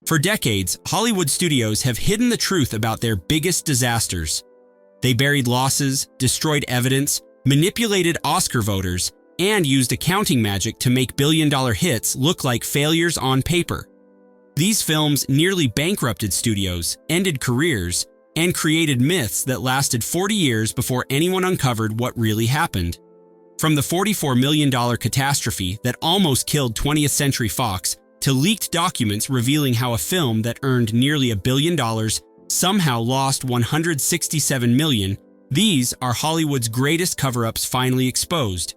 For decades, Hollywood studios have hidden the truth about their biggest disasters. They buried losses, destroyed evidence, manipulated Oscar voters, and used accounting magic to make billion-dollar hits look like failures on paper. These films nearly bankrupted studios, ended careers, and created myths that lasted 40 years before anyone uncovered what really happened. From the $44 million catastrophe that almost killed 20th Century Fox to leaked documents revealing how a film that earned nearly $1 billion somehow lost $167 million, these are Hollywood's greatest cover-ups finally exposed.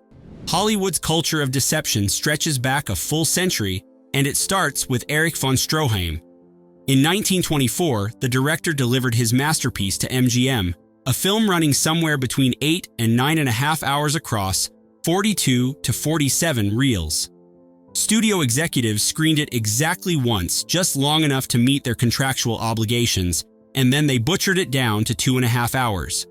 Hollywood's culture of deception stretches back a full century, and it starts with Erich von Stroheim. In 1924, the director delivered his masterpiece to MGM, a film running somewhere between 8 and 9.5 hours across, 42 to 47 reels. Studio executives screened it exactly once, just long enough to meet their contractual obligations, and then they butchered it down to 2.5 hours.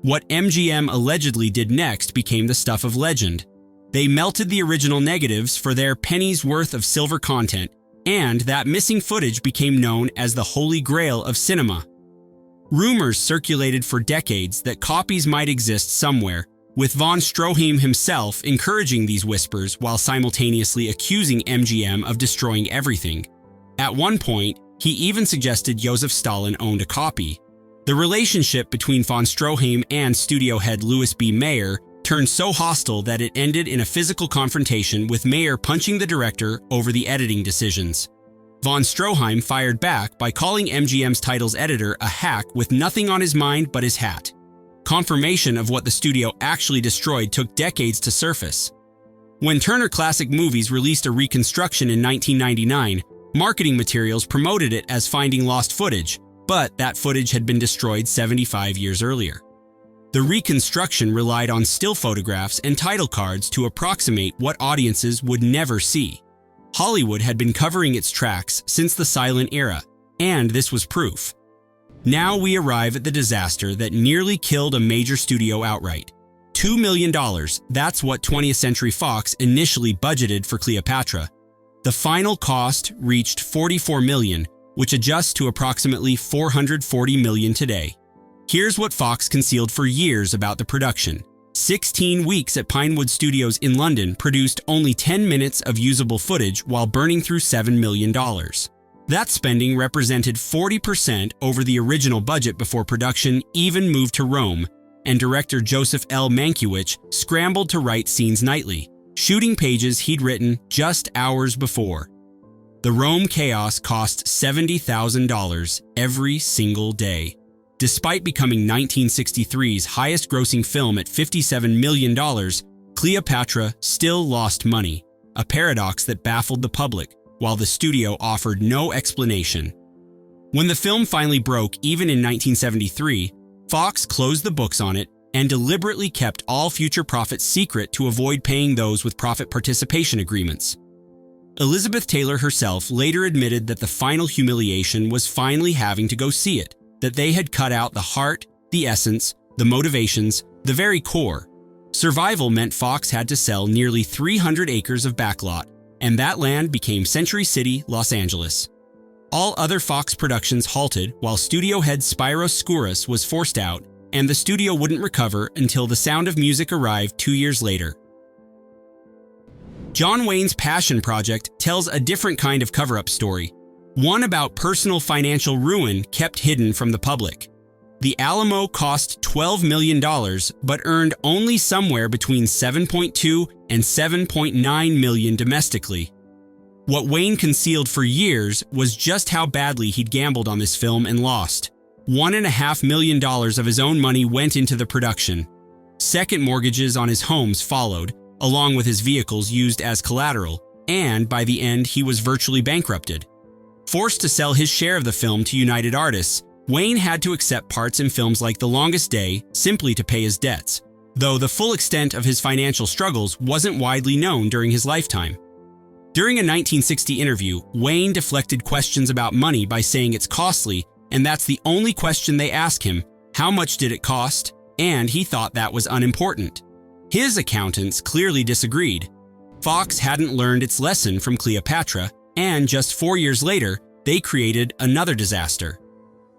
What MGM allegedly did next became the stuff of legend. They melted the original negatives for their penny's worth of silver content, and that missing footage became known as the Holy Grail of cinema. Rumors circulated for decades that copies might exist somewhere, with von Stroheim himself encouraging these whispers while simultaneously accusing MGM of destroying everything. At one point, he even suggested Joseph Stalin owned a copy. The relationship between von Stroheim and studio head Louis B. Mayer turned so hostile that it ended in a physical confrontation, with Mayer punching the director over the editing decisions. Von Stroheim fired back by calling MGM's titles editor a hack with nothing on his mind but his hat. Confirmation of what the studio actually destroyed took decades to surface. When Turner Classic Movies released a reconstruction in 1999, marketing materials promoted it as finding lost footage, but that footage had been destroyed 75 years earlier. The reconstruction relied on still photographs and title cards to approximate what audiences would never see. Hollywood had been covering its tracks since the silent era, and this was proof. Now we arrive at the disaster that nearly killed a major studio outright. $2 million, that's what 20th Century Fox initially budgeted for Cleopatra. The final cost reached $44 million, which adjusts to approximately $440 million today. Here's what Fox concealed for years about the production. 16 weeks at Pinewood Studios in London produced only 10 minutes of usable footage while burning through $7 million. That spending represented 40% over the original budget before production even moved to Rome, and director Joseph L. Mankiewicz scrambled to write scenes nightly, shooting pages he'd written just hours before. The Rome chaos cost $70,000 every single day. Despite becoming 1963's highest-grossing film at $57 million, Cleopatra still lost money, a paradox that baffled the public, while the studio offered no explanation. When the film finally broke, even in 1973, Fox closed the books on it and deliberately kept all future profits secret to avoid paying those with profit participation agreements. Elizabeth Taylor herself later admitted that the final humiliation was finally having to go see it, that they had cut out the heart, the essence, the motivations, the very core. Survival meant Fox had to sell nearly 300 acres of backlot, and that land became Century City, Los Angeles. All other Fox productions halted while studio head Spyros Skouras was forced out, and the studio wouldn't recover until The Sound of Music arrived 2 years later. John Wayne's passion project tells a different kind of cover-up story, one about personal financial ruin kept hidden from the public. The Alamo cost $12 million, but earned only somewhere between $7.2 and $7.9 million domestically. What Wayne concealed for years was just how badly he'd gambled on this film and lost. $1.5 million of his own money went into the production. Second mortgages on his homes followed, along with his vehicles used as collateral, and by the end he was virtually bankrupted. Forced to sell his share of the film to United Artists, Wayne had to accept parts in films like The Longest Day simply to pay his debts, though the full extent of his financial struggles wasn't widely known during his lifetime. During a 1960 interview, Wayne deflected questions about money by saying it's costly, and that's the only question they ask him: how much did it cost? And he thought that was unimportant. His accountants clearly disagreed. Fox hadn't learned its lesson from Cleopatra, and just 4 years later, they created another disaster.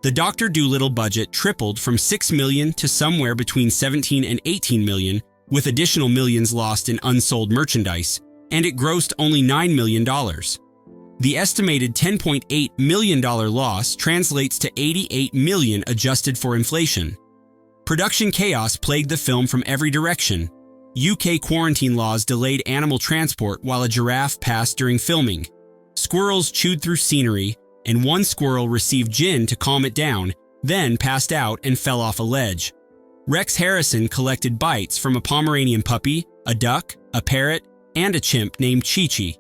The Dr. Dolittle budget tripled from $6 million to somewhere between 17 and 18 million, with additional millions lost in unsold merchandise, and it grossed only $9 million. The estimated $10.8 million loss translates to $88 million adjusted for inflation. Production chaos plagued the film from every direction. UK quarantine laws delayed animal transport while a giraffe passed during filming. Squirrels chewed through scenery, and one squirrel received gin to calm it down, then passed out and fell off a ledge. Rex Harrison collected bites from a Pomeranian puppy, a duck, a parrot, and a chimp named Chi-Chi.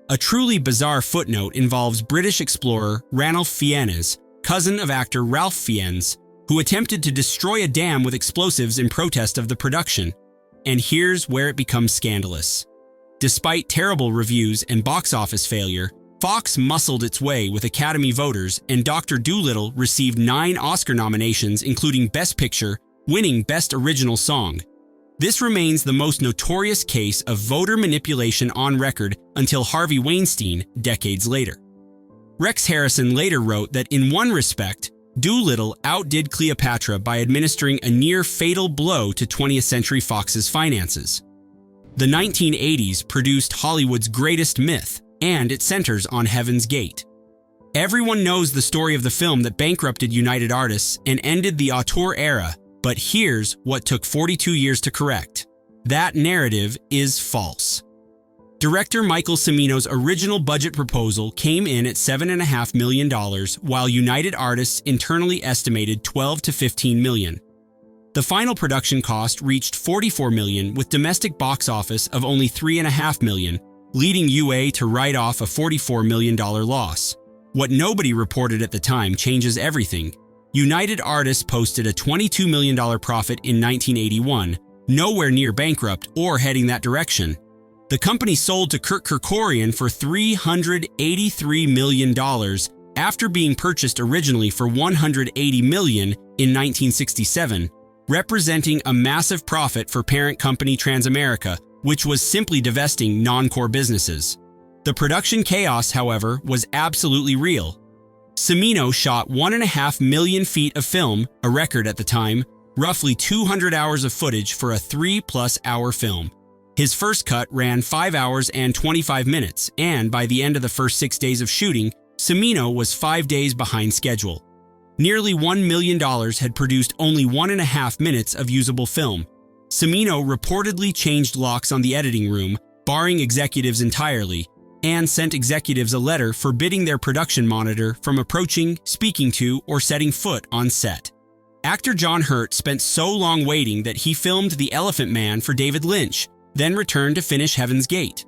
A truly bizarre footnote involves British explorer Ranulph Fiennes, cousin of actor Ralph Fiennes, who attempted to destroy a dam with explosives in protest of the production. And here's where it becomes scandalous. Despite terrible reviews and box office failure, Fox muscled its way with Academy voters, and Dr. Dolittle received 9 Oscar nominations, including Best Picture, winning Best Original Song. This remains the most notorious case of voter manipulation on record until Harvey Weinstein decades later. Rex Harrison later wrote that in one respect, Dolittle outdid Cleopatra by administering a near-fatal blow to 20th Century Fox's finances. The 1980s produced Hollywood's greatest myth, and it centers on Heaven's Gate. Everyone knows the story of the film that bankrupted United Artists and ended the auteur era, but here's what took 42 years to correct. That narrative is false. Director Michael Cimino's original budget proposal came in at $7.5 million, while United Artists internally estimated $12 to $15 million. The final production cost reached $44 million, with domestic box office of only $3.5 million, leading UA to write off a $44 million loss. What nobody reported at the time changes everything. United Artists posted a $22 million profit in 1981, nowhere near bankrupt or heading that direction. The company sold to Kurt Kerkorian for $383 million after being purchased originally for $180 million in 1967, representing a massive profit for parent company Transamerica, which was simply divesting non-core businesses. The production chaos, however, was absolutely real. Cimino shot 1.5 million feet of film, a record at the time, roughly 200 hours of footage for a 3+ hour film. His first cut ran 5 hours and 25 minutes, and by the end of the first 6 days of shooting, Cimino was 5 days behind schedule. Nearly $1 million had produced only 1.5 minutes of usable film. Cimino reportedly changed locks on the editing room, barring executives entirely, and sent executives a letter forbidding their production monitor from approaching, speaking to, or setting foot on set. Actor John Hurt spent so long waiting that he filmed The Elephant Man for David Lynch, then returned to finish Heaven's Gate.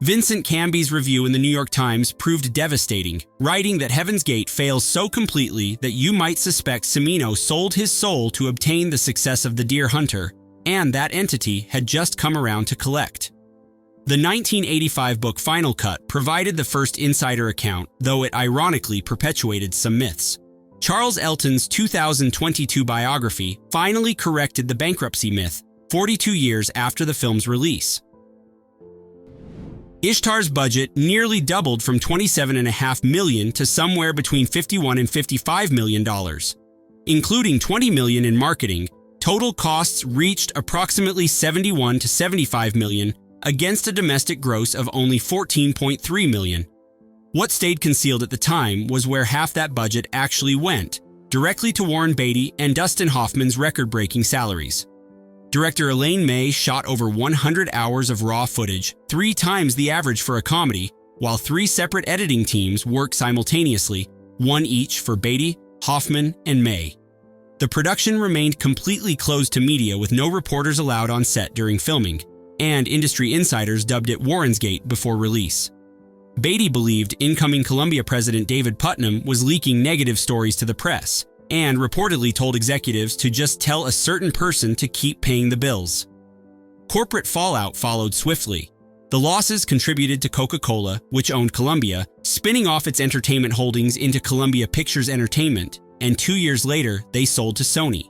Vincent Canby's review in the New York Times proved devastating, writing that Heaven's Gate fails so completely that you might suspect Cimino sold his soul to obtain the success of The Deer Hunter, and that entity had just come around to collect. The 1985 book Final Cut provided the first insider account, though it ironically perpetuated some myths. Charles Elton's 2022 biography finally corrected the bankruptcy myth 42 years after the film's release. Ishtar's budget nearly doubled from $27.5 million to somewhere between $51 and $55 million. Including $20 million in marketing, total costs reached approximately $71 to $75 million, against a domestic gross of only $14.3 million. What stayed concealed at the time was where half that budget actually went, directly to Warren Beatty and Dustin Hoffman's record-breaking salaries. Director Elaine May shot over 100 hours of raw footage, 3 times the average for a comedy, while 3 separate editing teams worked simultaneously, one each for Beatty, Hoffman, and May. The production remained completely closed to media with no reporters allowed on set during filming, and industry insiders dubbed it Warren's Gate before release. Beatty believed incoming Columbia president David Putnam was leaking negative stories to the press, and reportedly told executives to just tell a certain person to keep paying the bills. Corporate fallout followed swiftly. The losses contributed to Coca-Cola, which owned Columbia, spinning off its entertainment holdings into Columbia Pictures Entertainment, and 2 years later, they sold to Sony.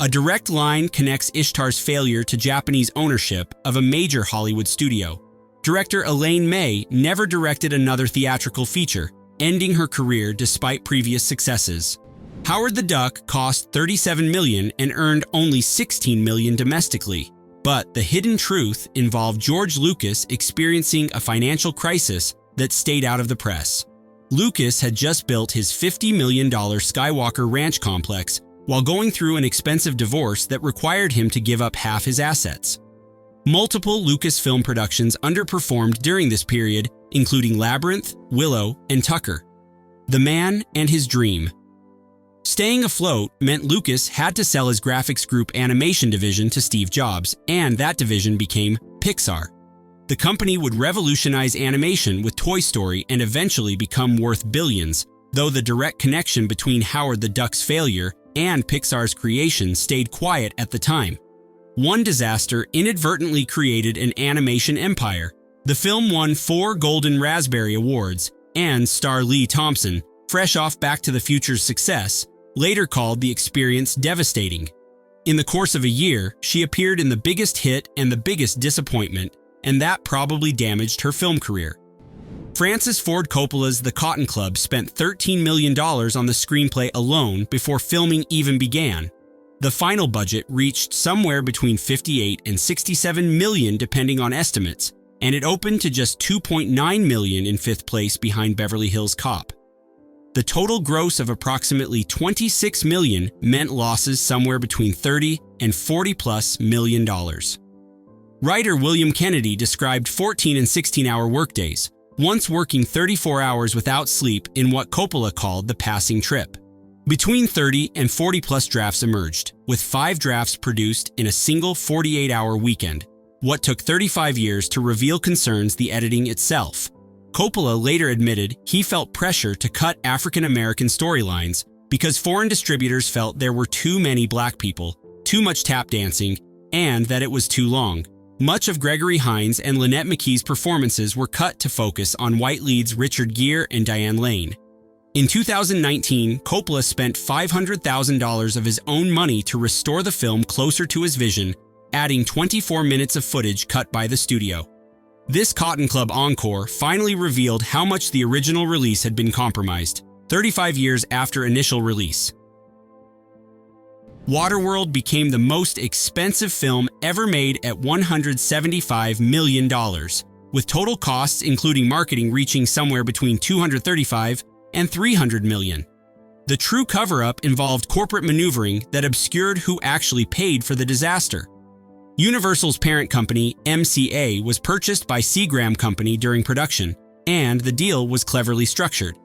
A direct line connects Ishtar's failure to Japanese ownership of a major Hollywood studio. Director Elaine May never directed another theatrical feature, ending her career despite previous successes. Howard the Duck cost $37 million and earned only $16 million domestically. But the hidden truth involved George Lucas experiencing a financial crisis that stayed out of the press. Lucas had just built his $50 million Skywalker Ranch complex while going through an expensive divorce that required him to give up half his assets. Multiple Lucasfilm productions underperformed during this period, including Labyrinth, Willow, and Tucker. The Man and His Dream. Staying afloat meant Lucas had to sell his graphics group animation division to Steve Jobs, and that division became Pixar. The company would revolutionize animation with Toy Story and eventually become worth billions, though the direct connection between Howard the Duck's failure and Pixar's creation stayed quiet at the time. One disaster inadvertently created an animation empire. The film won 4 Golden Raspberry Awards, and star Lee Thompson, fresh off Back to the Future's success, later called the experience devastating. In the course of a year, she appeared in the biggest hit and the biggest disappointment, and that probably damaged her film career. Francis Ford Coppola's The Cotton Club spent $13 million on the screenplay alone before filming even began. The final budget reached somewhere between $58 and $67 million depending on estimates, and it opened to just $2.9 million in 5th place behind Beverly Hills Cop. The total gross of approximately $26 million meant losses somewhere between $30 and $40+ million. Writer William Kennedy described 14 and 16-hour workdays, once working 34 hours without sleep in what Coppola called the passing trip. Between 30 and 40+ drafts emerged, with 5 drafts produced in a single 48-hour weekend, what took 35 years to reveal concerns the editing itself. Coppola later admitted he felt pressure to cut African American storylines because foreign distributors felt there were too many black people, too much tap dancing, and that it was too long. Much of Gregory Hines and Lynette McKee's performances were cut to focus on white leads Richard Gere and Diane Lane. In 2019, Coppola spent $500,000 of his own money to restore the film closer to his vision, adding 24 minutes of footage cut by the studio. This Cotton Club encore finally revealed how much the original release had been compromised, 35 years after initial release. Waterworld became the most expensive film ever made at $175 million, with total costs including marketing reaching somewhere between $235 and $300 million. The true cover-up involved corporate maneuvering that obscured who actually paid for the disaster. Universal's parent company, MCA, was purchased by Seagram Company during production, and the deal was cleverly structured.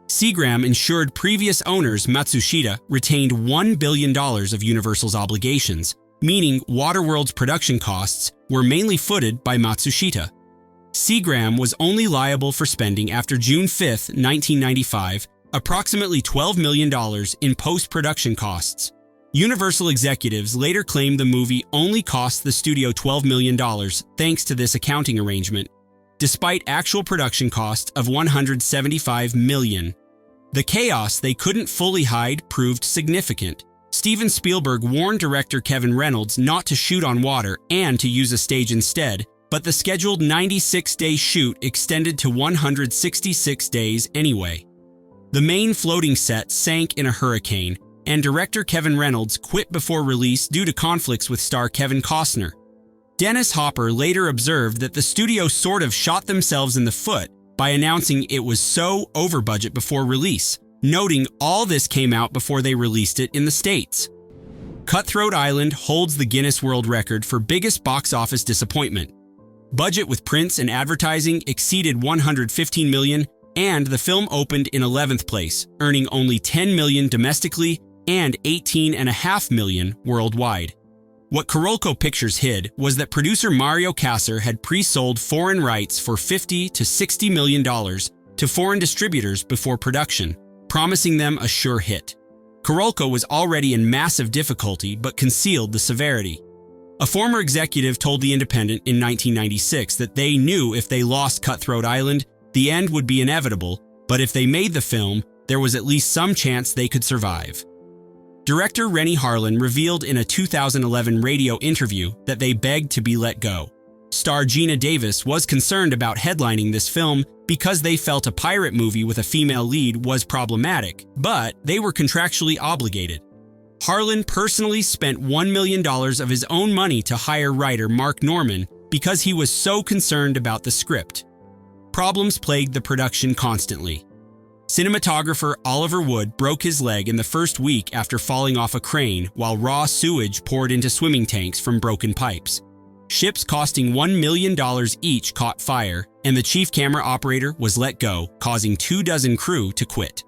Seagram ensured previous owners Matsushita retained $1 billion of Universal's obligations, meaning Waterworld's production costs were mainly footed by Matsushita. Seagram was only liable for spending after June 5, 1995, approximately $12 million in post-production costs. Universal executives later claimed the movie only cost the studio $12 million thanks to this accounting arrangement, despite actual production cost of $175 million. The chaos they couldn't fully hide proved significant. Steven Spielberg warned director Kevin Reynolds not to shoot on water and to use a stage instead, but the scheduled 96-day shoot extended to 166 days anyway. The main floating set sank in a hurricane, and director Kevin Reynolds quit before release due to conflicts with star Kevin Costner. Dennis Hopper later observed that the studio sort of shot themselves in the foot by announcing it was so over budget before release, noting all this came out before they released it in the States. Cutthroat Island holds the Guinness World Record for biggest box office disappointment. Budget with prints and advertising exceeded $115 million, and the film opened in 11th place, earning only $10 million domestically and $18.5 million worldwide. What Carolco Pictures hid was that producer Mario Kassar had pre-sold foreign rights for $50 to $60 million to foreign distributors before production, promising them a sure hit. Carolco was already in massive difficulty but concealed the severity. A former executive told The Independent in 1996 that they knew if they lost Cutthroat Island, the end would be inevitable, but if they made the film, there was at least some chance they could survive. Director Renny Harlin revealed in a 2011 radio interview that they begged to be let go. Star Gina Davis was concerned about headlining this film because they felt a pirate movie with a female lead was problematic, but they were contractually obligated. Harlan personally spent $1 million of his own money to hire writer Mark Norman because he was so concerned about the script. Problems plagued the production constantly. Cinematographer Oliver Wood broke his leg in the first week after falling off a crane while raw sewage poured into swimming tanks from broken pipes. Ships costing $1 million each caught fire, and the chief camera operator was let go, causing 24 crew to quit.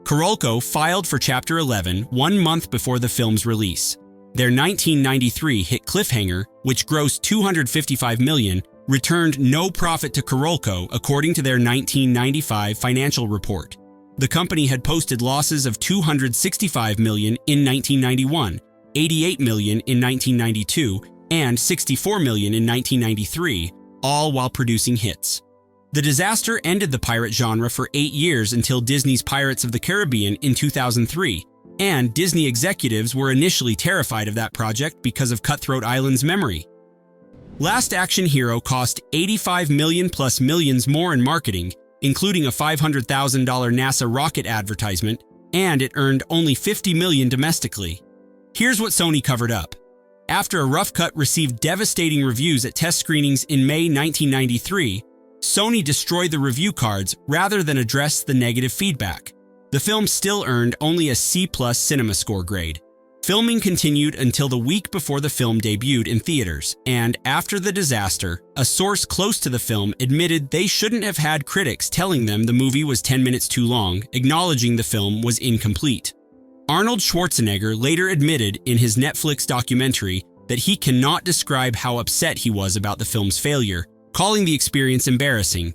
Carolco filed for Chapter 11 1 month before the film's release. Their 1993 hit Cliffhanger, which grossed $255 million, returned no profit to Carolco according to their 1995 financial report. The company had posted losses of $265 million in 1991, $88 million in 1992, and $64 million in 1993, all while producing hits. The disaster ended the pirate genre for 8 years until Disney's Pirates of the Caribbean in 2003, and Disney executives were initially terrified of that project because of Cutthroat Island's memory. Last Action Hero cost $85 million plus millions more in marketing, including a $500,000 NASA rocket advertisement, and it earned only $50 million domestically. Here's what Sony covered up. After a rough cut received devastating reviews at test screenings in May 1993, Sony destroyed the review cards rather than address the negative feedback. The film still earned only a C+ cinema score grade. Filming continued until the week before the film debuted in theaters, and after the disaster, a source close to the film admitted they shouldn't have had critics telling them the movie was 10 minutes too long, acknowledging the film was incomplete. Arnold Schwarzenegger later admitted in his Netflix documentary that he cannot describe how upset he was about the film's failure, calling the experience embarrassing.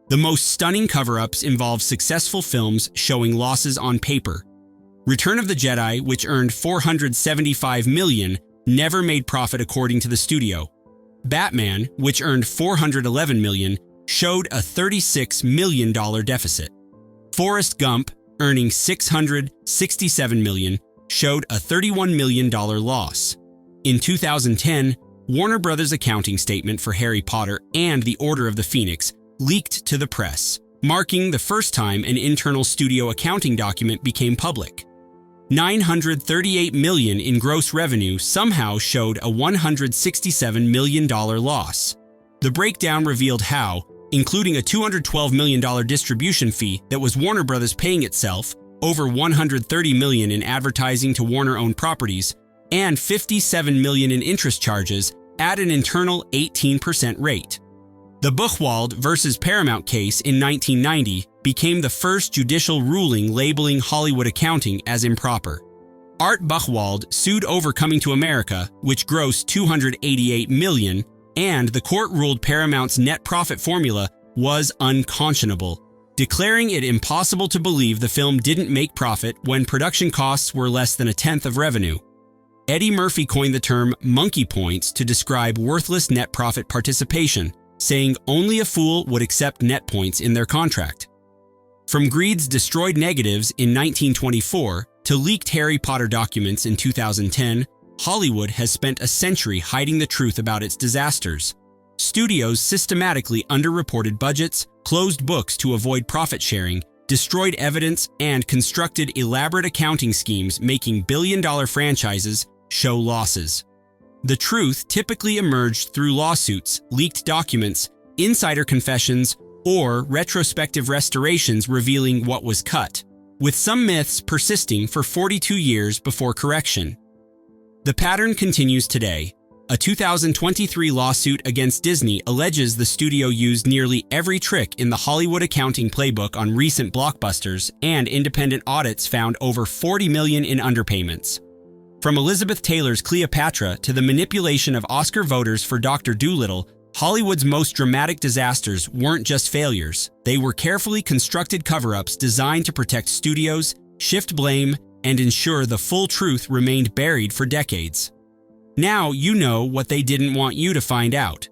The most stunning cover-ups involve successful films showing losses on paper. Return of the Jedi, which earned $475 million, never made profit according to the studio. Batman, which earned $411 million, showed a $36 million deficit. Forrest Gump, earning $667 million, showed a $31 million loss. In 2010, Warner Bros.' accounting statement for Harry Potter and The Order of the Phoenix leaked to the press, marking the first time an internal studio accounting document became public. $938 million in gross revenue somehow showed a $167 million loss. The breakdown revealed how, including a $212 million distribution fee that was Warner Bros. Paying itself, over $130 million in advertising to Warner-owned properties, and $57 million in interest charges at an internal 18% rate. The Buchwald versus Paramount case in 1990 became the first judicial ruling labeling Hollywood accounting as improper. Art Buchwald sued over Coming to America, which grossed $288 million, and the court ruled Paramount's net profit formula was unconscionable, declaring it impossible to believe the film didn't make profit when production costs were less than a tenth of revenue. Eddie Murphy coined the term monkey points to describe worthless net profit participation, saying only a fool would accept net points in their contract. From Greed's destroyed negatives in 1924 to leaked Harry Potter documents in 2010, Hollywood has spent a century hiding the truth about its disasters. Studios systematically underreported budgets, closed books to avoid profit sharing, destroyed evidence, and constructed elaborate accounting schemes making billion-dollar franchises show losses. The truth typically emerged through lawsuits, leaked documents, insider confessions, or retrospective restorations revealing what was cut, with some myths persisting for 42 years before correction. The pattern continues today. A 2023 lawsuit against Disney alleges the studio used nearly every trick in the Hollywood accounting playbook on recent blockbusters, and independent audits found over $40 million in underpayments. From Elizabeth Taylor's Cleopatra to the manipulation of Oscar voters for Dr. Dolittle, Hollywood's most dramatic disasters weren't just failures. They were carefully constructed cover-ups designed to protect studios, shift blame, and ensure the full truth remained buried for decades. Now you know what they didn't want you to find out.